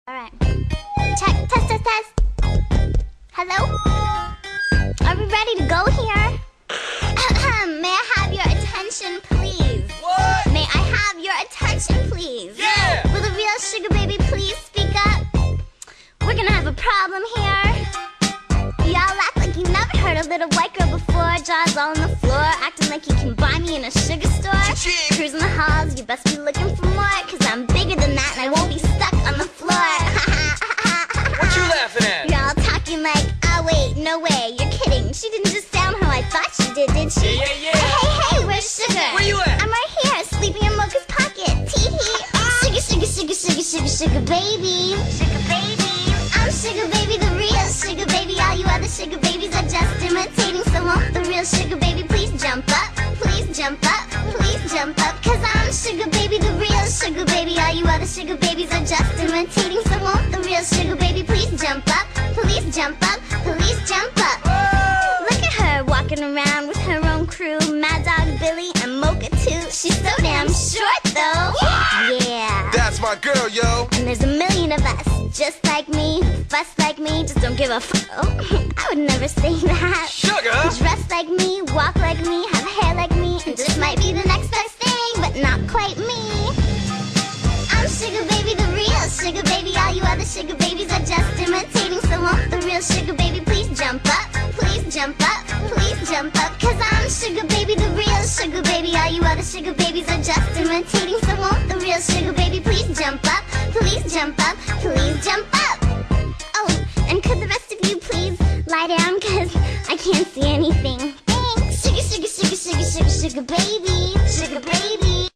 Alright. Check. Test, test, test. Hello? Are we ready to go here? May I have your attention, please? What? May I have your attention, please? Yeah! Will the real sugar baby please speak up? We're gonna have a problem here. Y'all act like you never heard a little white girl before. Jaws all on the floor, acting like you can buy me in a sugar store. Cha-ching! Cruising the halls, you best be looking for more, cause I'm bigger than that and I won't be stuck on the floor. What you laughing at? You're all talking like, oh wait, no way, you're kidding. She didn't just sound how I thought she did she? Yeah, yeah, yeah. Hey, where's Sugar? Where you at? I'm right here, sleeping in Mocha's pocket. Tee-hee. Sugar, sugar, sugar, sugar, sugar, sugar baby. Sugar baby. I'm Sugar Baby, the real Sugar Baby. All you other sugar babies are just imitating. So won't the real Sugar Baby please jump up? Please jump up, please jump up. Cause I'm Sugar Baby, the real Sugar Baby. All you other sugar babies are just imitating. So won't the real Sugar Baby please jump up? Please jump up, please jump up. Look at her walking around with her own crew. Mad Dog Billy and Mocha too. She's so damn short though. Yeah. That's my girl, yo. And there's a million of us, just like me, fuss like me, just don't give a oh, I would never say that. Sugar! Dress like me, walk like me, have hair like me, and just might be the next best thing, but not quite me. I'm Sugar Baby, the real Sugar Baby. All you other sugar babies are just imitating. So won't the real Sugar Baby please jump up? Please jump up, please jump up. Cause I'm Sugar Baby, the real Sugar Baby. All you other sugar babies are just imitating. So won't the real Sugar Baby please jump up? Please jump up, please jump up. Oh, and could the rest of you please lie down, cause I can't see anything. Thanks. Sugar, sugar, sugar, sugar, sugar, sugar baby.